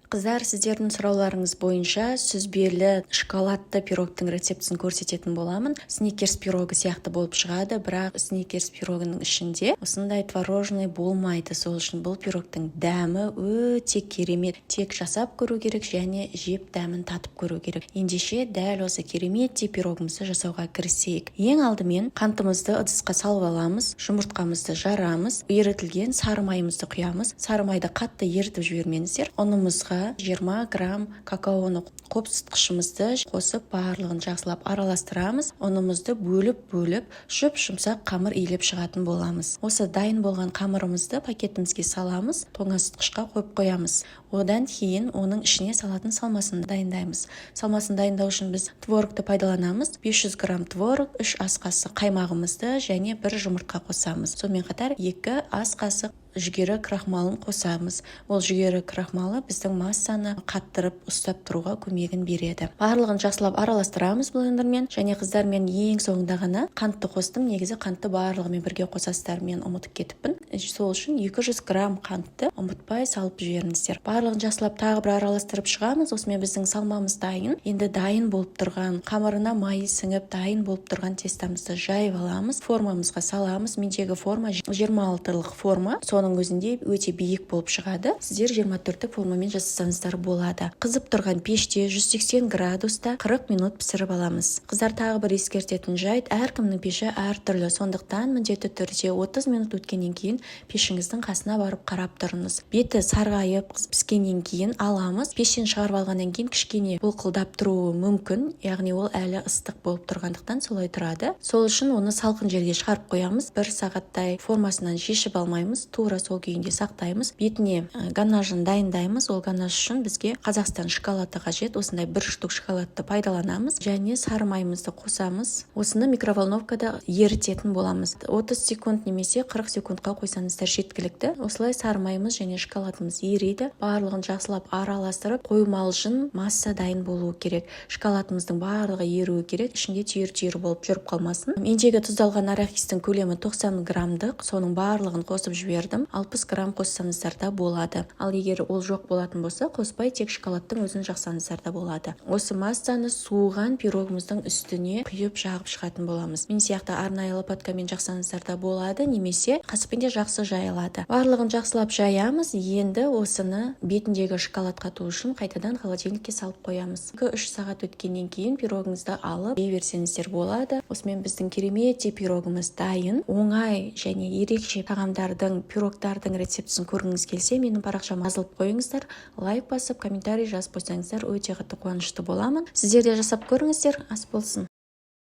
Қыздар, сіздердің сұрауларыңыз бойынша сүзбелі шоколадты пирогтың рецептісін көрсететін боламын. Сникерс пирогы сияқты болып шығады, бірақ сникерс пирогының ішінде осындай творожный болмайды. Сол үшін бұл пирогтың дәмі өте керемет. Тек жасап көру керек және жеп дәмін татып көру керек. Ендеше дәл осы кереметтей пирогымызды жасауға кірісейік. Ең алдымен қантымызды ыдысқа салып аламыз, жұмыртқамызды жарамыз, ерітілген сары майымызды құямыз. Сары майды қатты ерітіп жібермеңіздер. Ұнымызға 20 грамм какаоны қопсытқышымызды қосып барлығын жақсылап араластырамыз. Ұнымызды бөліп жұмсақ қамыр илеп шығатын боламыз. Осы дайын болған қамырымызды пакетімізге саламыз, тоңазытқышқа қойып қоямыз. Одан кейін оның ішіне салатын салмасын дайындаймыз. Салмасын дайындау үшін біз творогты пайдаланамыз. 500 грамм творог, 3 ас қасық қаймағымызды және 1 жұмыртқа қосамыз. Сонымен қатар 2 ас қасық жүгері крахмалын қосамыз. Ол жүгері крахмалы біздің массаны қаттырып ұстап тұруға көмегін береді. Барлығын жақсылап араластырамыз блендермен, және қыздар, мен ең соңында ғана қантты қостым. Негізі қантты барлығымен бірге қосасыздар, мен ұмытып кетіппін. Сол үшін 200 грамм қантты ұмытпай салып жіберіңіздер. Барлығын жақсылап тағы бір араластырып шығамыз. Осымен біздің салмамыз дайын. Енді дайын болып тұрған қамырына майы сіңіп дайын болып тұрған тестамызды жайып аламыз. Формамызға саламыз. Мендегі форма 26-лық форма. Соның өзінде өте биік болып шығады. Сіздер 24-лік формамен жасасаңыздар болады. Қызып тұрған пеште 180 градуста 40 минут пісіріп аламыз. Қыздар, тағы бір ескертетін жайт, әркімнің пеші әртүрлі. Сондықтан міндетті түрде 30 минут өткеннен кейін пешіңіздің қасына барып қарап тұрыңыз. Беті сарғайып піскеннен кейін аламыз. Пештен шығарып алғаннан кейін кішкене бұлқылдап тұруы мүмкін, яғни ол әлі ыстық болып тұрғандықтан солай тұрады. Сол үшін оны салқын жерге шығарып қоямыз. 1 сағаттай формасынан шешіп алмаймыз, тура сол күйінде сақтаймыз. Бетіне ганажын дайындаймыз. Ол ганаж үшін бізге Қазақстан шоколады қажет. Осындай 1 штук шоколадты пайдаланамыз және сары майымызды қосамыз. Осыны микроволновкада ерітетін боламыз. 30 секунд немесе 40 секундқа қойсаңыздар жеткілікті. Осылай сары майымыз және шоколадымыз ериді. Барлығын жақсылап араластырып, қоймалжың масса дайын болуы керек. Шоколадымыздың барлығы еруі керек, ішінде түйір болып жүріп қалмасын. Мендегі тұздалған арахистің көлемі 90 граммдық. Соның барлығын қосып жібердім. 60 грамм қоссаңыздар да болады. Ал егер ол жоқ болатын болса, қоспай тек шоколадтың өзін жақсаңыздар да болады. Осы массаны суыған пирогымыздың үстіне құйып жағып шығатын боламыз. Мен сияқты арнайы лопаткамен жақсаңыздар да болады, немесе қасықпен де жақсы жайылады. Барлығын жақсылап жаямыз. Енді осыны бетіндегі шоколад қату үшін қайтадан холодильникке салып қоямыз. 2-3 сағат өткеннен кейін пирогыңызды алып жей берсеңіздер болады. Осымен біздің кереметтей пирогымыз дайын. Оңай және ерекше тағамдардың, пирогтардың рецептісін көргіңіз келсе, менің парақшама жазылып қойыңыздар. Лайк басып, комментарий жазып қойсаңыздар, өте қатты қуанышты боламын. Сіздер де жасап көріңіздер. Ас болсын.